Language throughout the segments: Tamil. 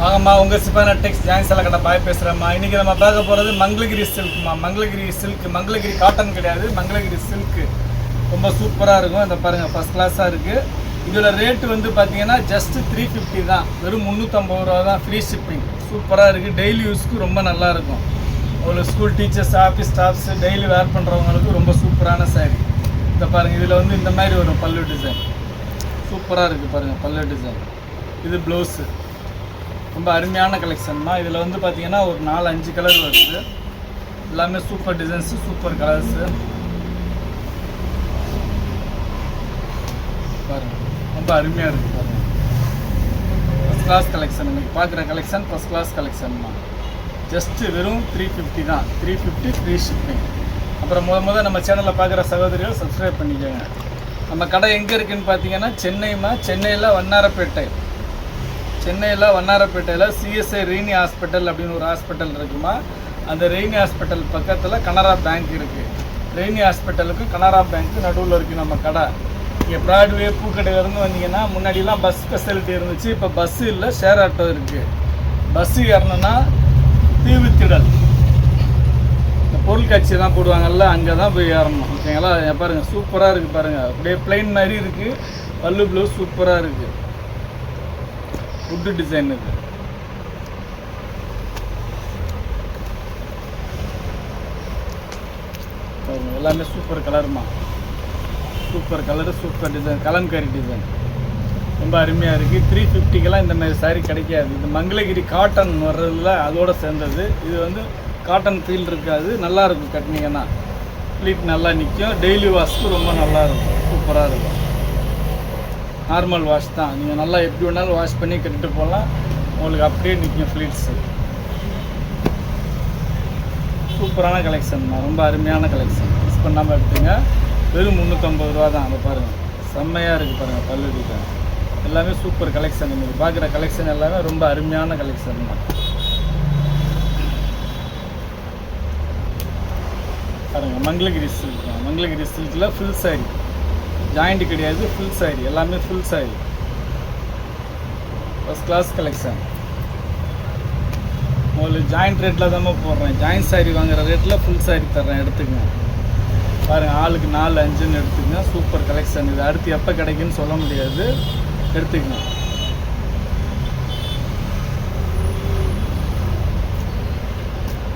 வாங்கம்மா, உங்கள் சிப்பான டெக்ஸ் ஜாயின் சில கடை பாய் பேசுகிறேம்மா. இன்றைக்கி நம்ம பார்க்க போகிறது மங்களகிரி சில்க்மா. மங்களகிரி சில்க், மங்களகிரி காட்டன் கிடையாது, மங்களகிரி சில்க்கு. ரொம்ப சூப்பராக இருக்கும். இந்த பாருங்கள், ஃபஸ்ட் கிளாஸாக இருக்குது. இதோட ரேட்டு வந்து பார்த்தீங்கன்னா ஜஸ்ட்டு 350 தான். வெறும் 350 ரூபா தான், ஃப்ரீ ஷிப்பிங். சூப்பராக இருக்குது. டெய்லி யூஸ்க்கு ரொம்ப நல்லாயிருக்கும். ஒரு school teachers, office staffs, daily வேர் பண்ணுறவங்களுக்கு ரொம்ப சூப்பரான சாரீ. இந்த பாருங்கள், இதில் வந்து இந்த மாதிரி வரும் பல்லு டிசைன். சூப்பராக இருக்குது பாருங்கள் பல்லு டிசைன். இது ப்ளவுஸு. ரொம்ப அருமையான கலெக்ஷன் தான். இதில் வந்து பார்த்திங்கன்னா ஒரு 4-5 கலர் வருது. எல்லாமே சூப்பர் டிசைன்ஸு, சூப்பர் கலர்ஸு. பாருங்கள், ரொம்ப அருமையாக இருக்குது பாருங்கள். First class collection. இன்றைக்கி பார்க்குற கலெக்ஷன் ஃபஸ்ட் கிளாஸ் கலெக்ஷன் தான். ஜஸ்ட்டு வெறும் 350 தான். 350 ஃப்ரீ ஷிப்பிங். அப்புறம் முத நம்ம சேனலில் பார்க்குற சகோதரிகள் சப்ஸ்கிரைப் பண்ணிக்கோங்க. நம்ம கடை எங்கே இருக்குதுன்னு பார்த்தீங்கன்னா சென்னையில் வண்ணாரப்பேட்டையில் சிஎஸ்ஐ ரெய்னி ஹாஸ்பிட்டல் அப்படின்னு ஒரு ஹாஸ்பிட்டல் இருக்குமா. அந்த ரெய்னி ஹாஸ்பிட்டல் பக்கத்தில் கனரா பேங்க் இருக்குது. ரெய்னி ஹாஸ்பிட்டலுக்கும் கனரா பேங்க்கு நடுவில் இருக்குது நம்ம கடை. இங்கே ப்ராட்வே பூக்கடையிலேருந்து வந்தீங்கன்னா முன்னாடிலாம் பஸ் ஃபெசிலிட்டி இருந்துச்சு. இப்போ பஸ்ஸு இல்லை, ஷேர் ஆட்டோ இருக்குது. பஸ்ஸு ஏறணுன்னா தீவுத்திடல், இந்த பொருள் காட்சியெல்லாம் போடுவாங்கல்ல, அங்கே தான் போய் ஏறணும். ஓகேங்களா? பாருங்கள், சூப்பராக இருக்குது பாருங்கள். அப்படியே பிளைன் மாதிரி இருக்குது. பல்லு ப்ளவுஸ் சூப்பராக இருக்குது. வுட்டு டிசைன் இது. எல்லாமே சூப்பர் கலருமா. Super colour, super design, kalamkari design. ரொம்ப அருமையாக இருக்குது. 350க்கெல்லாம் இந்த மாதிரி சாரீ கிடைக்காது. இது மங்களகிரி காட்டன் வர்றதுல அதோடு சேர்ந்தது. இது வந்து காட்டன் ஃபீல் இருக்காது. நல்லாயிருக்கும். கட்டினீங்கன்னா ப்ளீட் நல்லா நிற்கும். டெய்லி வாஷ்க்கு ரொம்ப நல்லாயிருக்கும். சூப்பராக இருக்கும். நார்மல் வாஷ் தான். நீங்கள் நல்லா எப்படி வேணாலும் வாஷ் பண்ணி கட்டிட்டு போகலாம். உங்களுக்கு அப்படியே நிற்கும் ஃப்ளீட்ஸு. சூப்பரான கலெக்ஷன் தான். ரொம்ப அருமையான கலெக்ஷன். மிஸ் பண்ணாமல் எடுத்துங்க. வெறும் 350 ரூபா தான். அதை பாருங்கள், செம்மையாக இருக்குது பாருங்கள் பல்லு டிசைன். எல்லாமே சூப்பர் கலெக்ஷன். நீங்கள் பார்க்குற கலெக்ஷன் எல்லாமே ரொம்ப அருமையான கலெக்ஷன் தான். பாருங்கள், மங்களகிரி சில்க். மங்களகிரி சில்கில் ஃபுல் சாரி, ஜாயிண்ட் கிடையாது, ஃபுல் சாரி. எல்லாமே full sari. First class collection. உங்களுக்கு ஜாயிண்ட் ரேட்டில் தான் போடுறேன். ஜாயிண்ட் சாரி வாங்குகிற ரேட்டில் ஃபுல் சாரி தர்றேன், எடுத்துக்கங்க. பாருங்கள், ஆளுக்கு 4-5ன்னு எடுத்துக்கங்க. சூப்பர் கலெக்ஷன் இது. அடுத்து எப்போ கிடைக்குன்னு சொல்ல முடியாது, எடுத்துக்கங்க.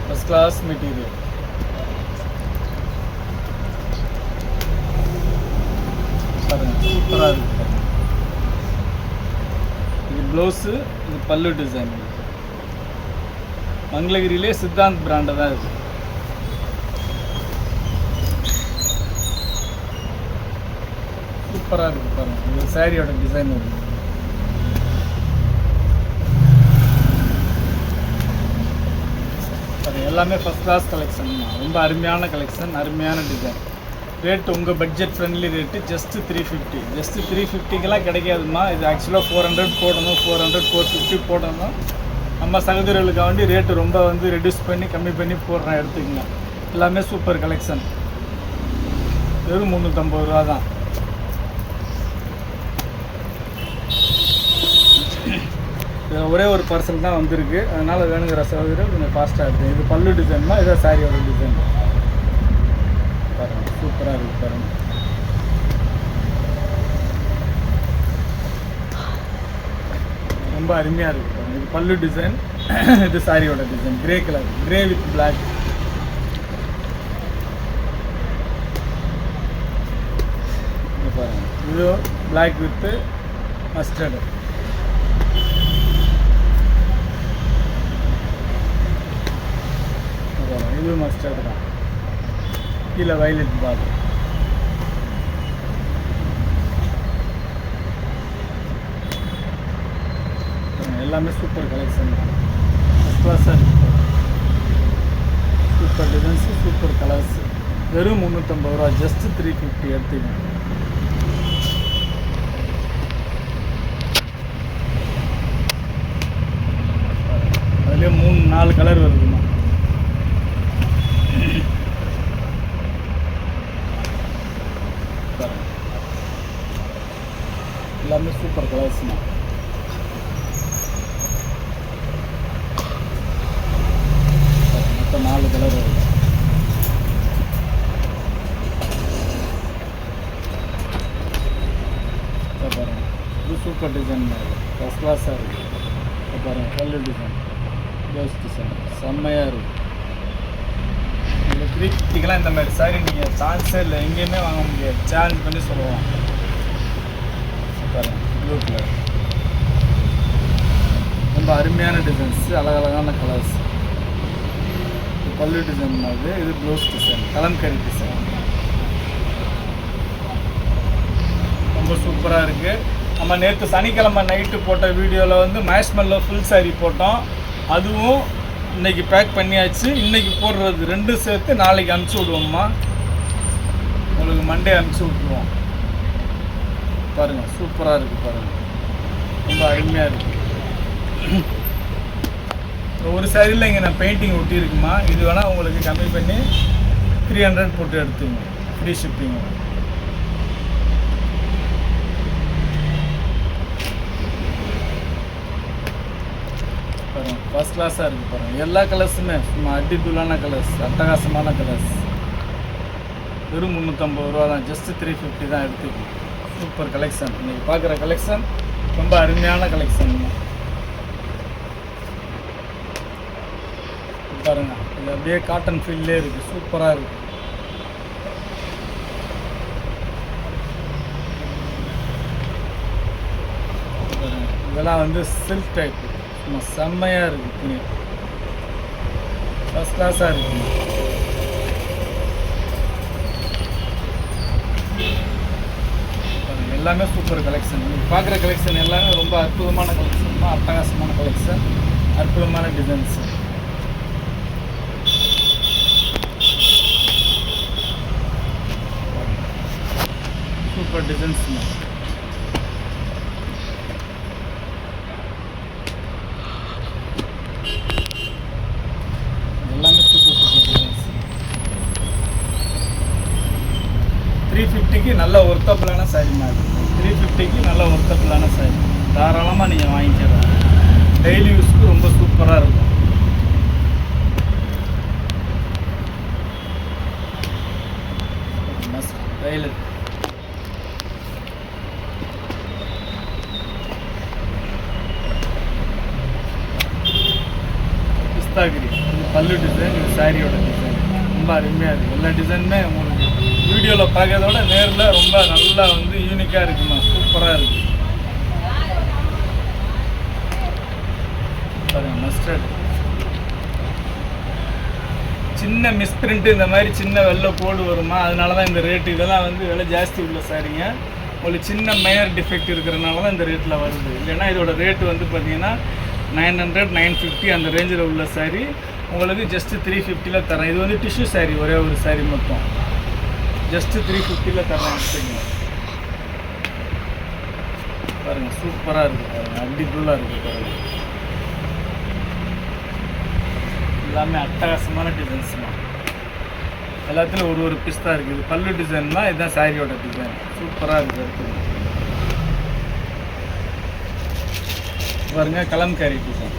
First class material. பாருங்கள், சூப்பராக இருக்குது. இது ப்ளவுஸு, இது பல்லு டிசைன். மங்களகிரியிலே சித்தாந்த் பிராண்டு தான் இருக்குது. சூப்பராக இருக்குது பாருங்கள். இது சாரியோட டிசைன் இருக்குது. பாருங்கள், எல்லாமே ஃபஸ்ட் கிளாஸ் கலெக்ஷன் தான். ரொம்ப அருமையான கலெக்ஷன், அருமையான டிசைன். ரேட்டு உங்கள் budget friendly rate. Just 350. Just 350க்கெல்லாம் கிடைக்காதுமா. இது ஆக்சுவலாக 400 போடணும், 400 450 போடணும். நம்ம சகோதரர்களுக்காக வேண்டி ரேட்டு ரொம்ப வந்து ரெடியூஸ் பண்ணி கம்மி பண்ணி போடுறேன், எடுத்துக்கங்க. எல்லாமே சூப்பர் கலெக்ஷன். வெறும் 350 ரூபா தான். இதில் ஒரே ஒரு பார்சல் தான் வந்திருக்கு. அதனால் வேணுங்கிற சகோதரர் கொஞ்சம் ஃபாஸ்ட்டாக இருக்குது. இது பல்லு டிசைன் தான். இதான் சாரியோட டிசைன். பாருங்கள், சூப்பராக இருக்குது பாருங்கள். ரொம்ப அருமையாக இருக்குது பாருங்கள். இது பல்லு டிசைன், இது சாரியோட design. Grey colour, grey with black. இது பாருங்கள், இது பிளாக் வித்து மஸ்டர்டு. இது மஸ்டர்டு தான். கீழே வயலட் பார்டர். எல்லாமே சூப்பர் கலெக்ஷன் தான். ஃபஸ்ட் கிளாஸாக இருக்குது. Super designs, super colours. வெறும் 350 ரூபா. ஜஸ்ட்டு 350 எடுத்துக்கணும். அதுலேயே 3-4 கலர் வருதுமா. எல்லாமே சூப்பர் கலர்ஸ்ண்ணா. டிசைன் மாதிரி ஃபஸ்ட் கிளாஸாக இருக்குது. பாருங்கள் பல்லு டிசைன், ப்ளவுஸ் டிசைன் செம்மையாக இருக்கும். இந்த 350க்கெலாம் இந்த மாதிரி சாரி நீங்கள் சான்ஸே இல்லை, எங்கேயுமே வாங்க முடியாது. சேலஞ்ச் பண்ணி சொல்லுவோம். பாருங்கள் ப்ளூ கலர் ரொம்ப அருமையான டிசைன்ஸ், அழகழகான கலர்ஸ். பல்லு டிசைன் மாதிரி இது ப்ளவுஸ் டிசைன், கலம்கரி டிசைன் ரொம்ப சூப்பராக இருக்குது. நம்ம நேற்று சனிக்கிழமை நைட்டு போட்ட வீடியோவில் வந்து மேஷ்மெல்ல ஃபுல் சாரீ போட்டோம். அதுவும் இன்றைக்கி பேக் பண்ணியாச்சு. இன்றைக்கி போடுறது ரெண்டும் சேர்த்து நாளைக்கு அனுப்பிச்சி விடுவோம்மா. உங்களுக்கு மண்டே அனுப்பிச்சி விட்ருவோம். பாருங்கள் சூப்பராக இருக்குது, பாருங்கள் ரொம்ப அருமையாக இருக்குது. ஒரு சாரியில் இங்கே நான் பெயிண்டிங் ஒட்டியிருக்குமா, இது வேணால் உங்களுக்கு கம்மி பண்ணி 300 போட்டு எடுத்துங்க, ஃப்ரீ ஷிப்பிங். பாருங்கள் ஃபஸ்ட் கிளாஸாக இருக்குது. பாருங்கள் எல்லா கலர்ஸுமே சும்மா அடித்தூளான கலர்ஸ், அட்டகாசமான கலர்ஸ். வெறும் 350 ரூபா தான், ஜஸ்ட்டு 350 தான் எடுத்துக்கணும். Super collection. இன்றைக்கி பார்க்குற கலெக்ஷன் ரொம்ப அருமையான கலெக்ஷன். பாருங்கள் இது அப்படியே காட்டன் ஃபீல்லே இருக்குது, சூப்பராக இருக்குது. இதெல்லாம் வந்து சில்க் டைப், சும்மா செம்மையாக இருக்குது. துணி ஃபஸ்ட் கிளாஸாக இருக்குங்க. எல்லாமே சூப்பர் கலெக்ஷன். நீங்கள் பார்க்குற கலெக்ஷன் எல்லாமே ரொம்ப அற்புதமான கலெக்ஷன் தான், அட்டகாசமான கலெக்ஷன், அற்புதமான டிசைன்ஸு. சூப்பர் டிசைன்ஸுங்க. எல்லாமே சூப்பர் சூப்பர் டிசைன்ஸ். 350க்கு நல்ல ஒர்த்தபிளான சாரி மாதிரி. 350க்கு நல்ல ஒர்த்தபிளான சாரி தாராளமாக நீங்கள் வாங்கிக்கலாம். டெய்லி யூஸ்க்கு ரொம்ப சூப்பராக இருக்கும். டெய்லி பிஸ்தாகிரி, இது பல்லு டிசைன், இது சாரியோட டிசைன் ரொம்ப அருமையாக இருக்குது. எல்லா டிசைனுமே உங்களுக்கு வீடியோவில் பார்க்கறத விட நேரில் ரொம்ப நல்லா வந்து யூனிக்காக இருக்குமா, சூப்பராக இருக்குது. பாருங்கள் மஸ்டர்ட், சின்ன மிஸ்பிரிண்ட்டு இந்த மாதிரி சின்ன வெள்ளை கோடு வருமா, அதனால தான் இந்த ரேட்டு. இதெல்லாம் வந்து விலை ஜாஸ்தி உள்ள சாரிங்க. உங்களுக்கு சின்ன மேயர் டிஃபெக்ட் இருக்கிறனால தான் இந்த ரேட்டில் வருது. இல்லைன்னா இதோட ரேட்டு வந்து பார்த்தீங்கன்னா 900 950 அந்த ரேஞ்சில் உள்ள சாரி உங்களுக்கு ஜஸ்ட்டு 350ல் தரேன். இது வந்து டிஷ்யூ சாரி, ஒரே ஒரு சாரி மட்டும் ஜஸ்ட்டு 350ல் தரேன். எடுத்துங்க. பாருங்கள் சூப்பராக இருக்குது, பாருங்கள் அடிபுல்லாக இருக்குது. பாருங்கள் எல்லாமே அட்டகாசமான டிசைன்ஸ் தான். எல்லாத்துலேயும் ஒரு ஒரு பீஸ் தான் இருக்குது. பல்லு டிசைன் தான், இதுதான் சாரியோட டிசைன். சூப்பராக இருக்குது. எடுத்துங்க. பாருங்க கலம்காரி டிசைன்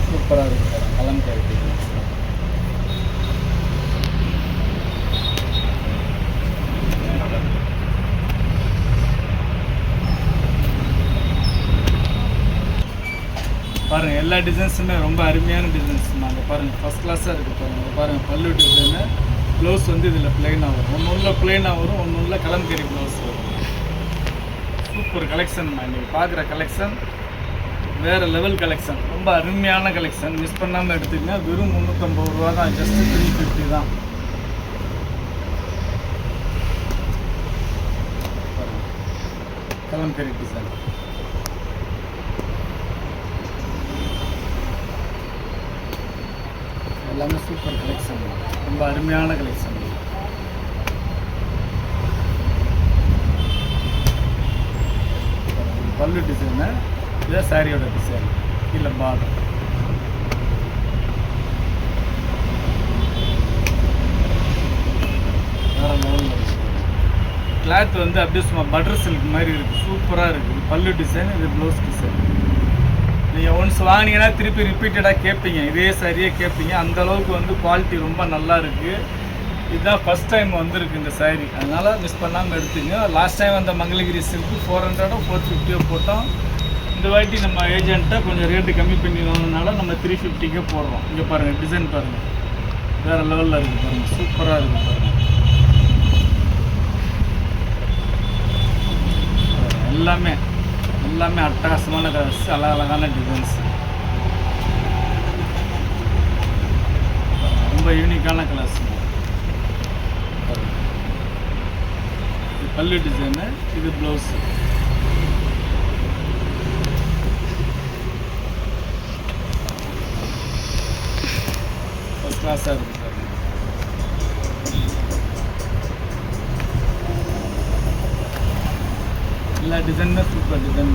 சூப்பராக இருக்குது. பாருங்கள் கலம்காரி டிசைன். பாருங்கள் எல்லா டிசைன்ஸுமே ரொம்ப அருமையான டிசைன்ஸ். நாங்கள் பாருங்கள் ஃபஸ்ட் கிளாஸாக இருக்குது. பாருங்கள் பாருங்கள் பல்லு டிசைனு, ப்ளவுஸ் வந்து இதில் ப்ளைனாக வரும், ஒன்று ப்ளைனாக வரும், ஒன்று கலம்கரி ப்ளவுஸ் வரும். Super collection. நீங்கள் பார்க்குற கலெக்ஷன் வேறு லெவல் கலெக்ஷன், ரொம்ப அருமையான கலெக்ஷன். மிஸ் பண்ணாமல் எடுத்துக்கங்க. வெறும் 350 ரூபா தான், ஜஸ்ட்டு 350 தான். கலம்கரி டிசைன் எல்லாமே சூப்பர் கலெக்ஷன், ரொம்ப அருமையான கலெக்ஷன். பல்லு டிசைனு, இதுதான் சாரியோட டிசைன். கீழே பார்டர் வேறு லெவலில். கிளாத் வந்து அப்படியே சும்மா பட்டர் சில்க் மாதிரி இருக்குது, சூப்பராக இருக்குது. பல்லு டிசைன், இது ப்ளவுஸ் டிசைன். நீங்கள் ஒன்ஸ் வாங்கினீங்கன்னா திருப்பி ரிப்பீட்டடாக கேட்பீங்க, இதே சாரியே கேட்பீங்க. அந்தளவுக்கு வந்து குவாலிட்டி ரொம்ப நல்லா இருக்குது. இதுதான் ஃபஸ்ட் டைம் வந்திருக்கு இந்த saree, அதனால் மிஸ் பண்ணாமல் எடுத்துங்க. லாஸ்ட் டைம் அந்த மங்களகிரி சில்க்கு 400 450 போட்டோம். இந்த வாட்டி நம்ம ஏஜென்ட்டை கொஞ்சம் ரேட்டு கம்மி பண்ணி வாங்கினால நம்ம 350க்கே போடுறோம். இங்கே பாருங்கள், டிசைன் பாருங்கள், வேறு லெவலில் இருக்குது பாருங்கள், சூப்பராக இருக்குது பாருங்கள். எல்லாமே எல்லாமே அட்டகாசமான கலர்ஸ், அழகழகான டிசைன்ஸ், ரொம்ப யூனிக்கான கலர்ஸ். இது பல்லு டிசைனு, இது ப்ளவுஸு. ஃபஸ்ட் கிளாஸாக இருக்குது சார். எல்லா டிசைனுமே சூப்பர் டிசைன்.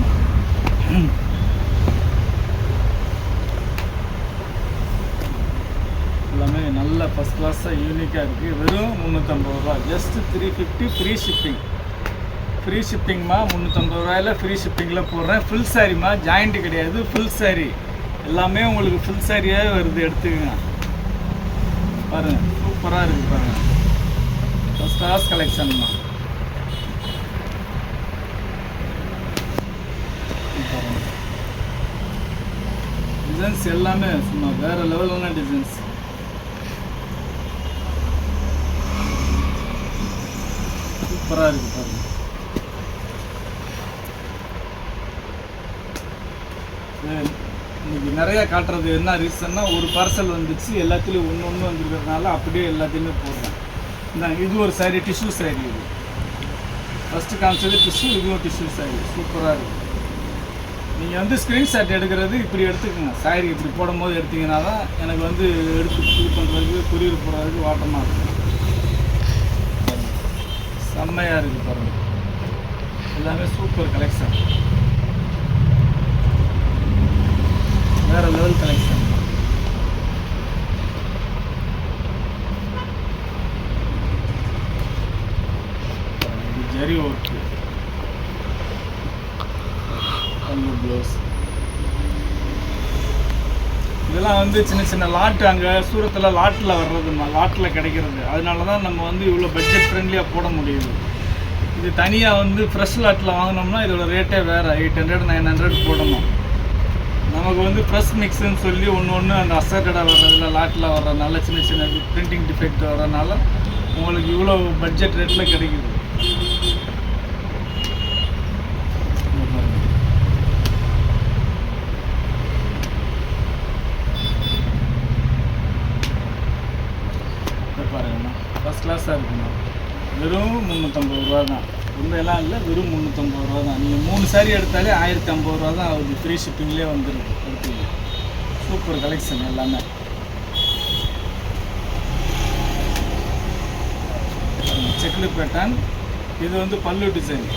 எல்லாமே நல்ல ஃபஸ்ட் கிளாஸாக யூனிக்காக இருக்குது. வெறும் 350 ரூபா, ஜஸ்ட் 350 ஃப்ரீ ஷிப்பிங். ஃப்ரீ ஷிப்பிங்மா, 350 ரூபாயில் ஃப்ரீ ஷிப்பிங்கில் போடுறேன். ஃபுல் சாரிம்மா, ஜாயிண்ட்டு கிடையாது, ஃபுல் சாரி. எல்லாமே உங்களுக்கு ஃபுல் சாரியாக வருது, எடுத்துக்கங்க. பாருங்கள், சூப்பராக இருக்குது பாருங்கள், ஃபஸ்ட் கிளாஸ் கலெக்ஷன்மா. டிசைன்ஸ் எல்லாமே சும்மா வேறு லெவலான டிசைன்ஸ். சூப்பராக இருக்குது பாருங்கள். இன்னைக்கு நிறையா காட்டுறது என்ன ரீசன்னா, ஒரு பார்சல் வந்துச்சு, எல்லாத்துலேயும் ஒன்று ஒன்று வந்துருக்கிறதுனால அப்படியே எல்லாத்தையுமே போடுறேன். இது ஒரு சாரீ, டிஷ்யூ சாரீ. இது ஃபஸ்ட்டு காமிச்சது டிஷ்யூ, இதுவும் டிஷ்யூ சாரீ, சூப்பராக இருக்குது. நீங்கள் வந்து ஸ்க்ரீன்ஷாட் எடுக்கிறது இப்படி எடுத்துக்கோங்க. சாரீ இப்படி போடும்போது எடுத்திங்கன்னா தான் எனக்கு வந்து எடுத்து இது பண்ணுறதுக்கு, கொரியர் போடுறதுக்கு வாட்டமாக இருக்கும். செம்மையாக இருக்குது பாருங்கள், எல்லாமே சூப்பர் கலெக்ஷன், வேறு லெவல் கலெக்ஷன். இது ஜரி ஒர்க்கு, பல்லு ப்ளவுஸ். இதெல்லாம் வந்து சின்ன சின்ன லாட்டு, அங்கே சூரத்தில் லாட்டில் வர்றதுமா, லாட்டில் கிடைக்கிறது. அதனால தான் நம்ம வந்து இவ்வளோ பட்ஜெட் ஃப்ரெண்ட்லியாக போட முடியுது. இது தனியாக வந்து ஃப்ரெஷ் லாட்டில் வாங்கினோம்னா இதோட ரேட்டே வேறு, 800 900 போடணும். நமக்கு வந்து ஃப்ரெஷ் மிக்ஸுன்னு சொல்லி ஒன்று அந்த அசர்டடாக வர்றதில்ல, லாட்டில் வர்றதுனால சின்ன சின்ன பிரிண்டிங் டிஃபெக்ட் வர்றதுனால உங்களுக்கு இவ்வளோ பட்ஜெட் ரேட்டில் கிடைக்குது. பாருங்கண்ணா, ஃபஸ்ட் கிளாஸாக இருக்குண்ணா. வெறும் 350 ரூபா தான், ரொம்ப எல்லாம் இல்லை, வெறும் 350 ரூபா தான். நீங்கள் 3 சாரீ எடுத்தாலே 1050 ரூபா தான் ஆகுது, ஃப்ரீ ஷிப்பிங்லேயே வந்துருக்கு. எடுத்துங்க, சூப்பர் கலெக்ஷன் எல்லாமே. செக்குடு பேட்டர்ன், இது வந்து பல்லு டிசைன்,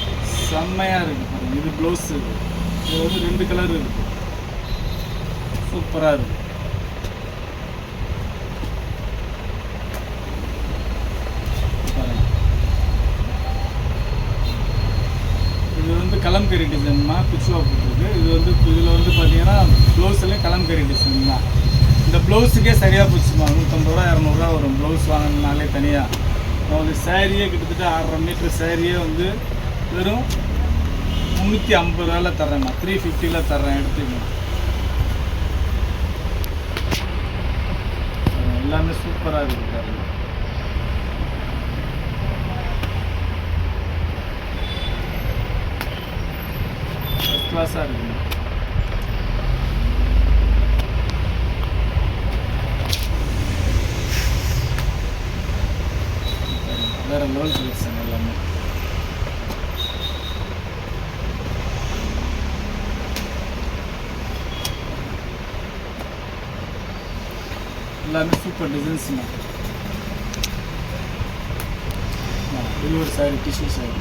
செம்மையாக இருக்குது பாருங்கள். இது ப்ளவுஸ், இது வந்து 2 கலர் இருக்குது, சூப்பராக இருக்குது. இது வந்து கலம்கரி டிசைன்மா, பிச்சுவா போட்டிருக்கு. இது வந்து இதில் வந்து பார்த்தீங்கன்னா ப்ளவுஸ்லேயும் கலம்கரி டிசைன் தான். இந்த ப்ளவுஸுக்கே சரியாக போச்சுமா, 150 ரூபா 200 ரூபா வரும் ப்ளவுஸ் வாங்கினாலே தனியாக. ஒரு சாரியே கிட்டத்தட்ட 1.5 மீட்டர் சாரியே வந்து வெறும் 350 ரூபாயில் தர்றேம்மா, 350ல் தர்றேன், எடுத்துக்கணும். எல்லாமே சூப்பராக இருக்குது பாருங்க. ஃபஸ்ட் கிளாஸாக இருக்குங்க. வேறு லெவல் கலெக்ஷன் எல்லாமே. எல்லாமே சூப்பர் டிசைன்ஸுங்க. இது ஒரு சாரீ, டிஷ்யூ சாரீ.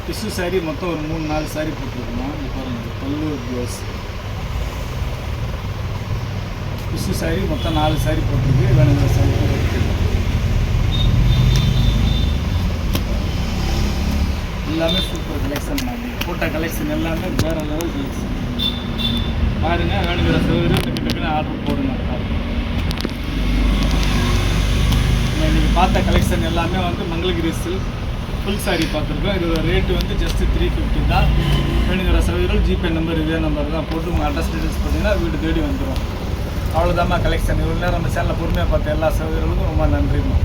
டிஷ்யூ சாரீ மொத்தம் ஒரு 3-4 சாரீ போட்டிருக்கோம். இது பாருங்கள், பல்லு ப்ளவுஸ். டிஷ்யூ சாரீ மொத்தம் 4 சாரீ போட்டிருக்கு. வேணுங்கிற சாரீ எல்லாமே சூப்பர் கலெக்ஷன். போட்ட கலெக்ஷன் எல்லாமே வேறு லெவல் கலெக்ஷன். பாருங்கள், வேணுங்கிற டக்குன்னு ஆர்டர் போடுங்க. இன்றைக்கி பார்த்த கலெக்ஷன் எல்லாமே வந்து மங்களகிரி சில்க் ஃபுல் சாரி பார்த்துருக்கோம். இதோட ரேட்டு வந்து ஜஸ்ட் 350 தான். வேணுங்கிற சகோதரர்கள் ஜிபே நம்பர் இதே நம்பர் தான் போட்டு உங்கள் அட்ரஸ் டீட்டெயில்ஸ் போட்டிங்கன்னா வீடு தேடி வந்துடும். அவ்வளோதாம்மா கலெக்ஷன். இவ்வளோ நேரம் நம்ம சேனலில் பொறுமையாக பார்த்த எல்லா சகோதரர்களுக்கும் ரொம்ப நன்றிம்மா.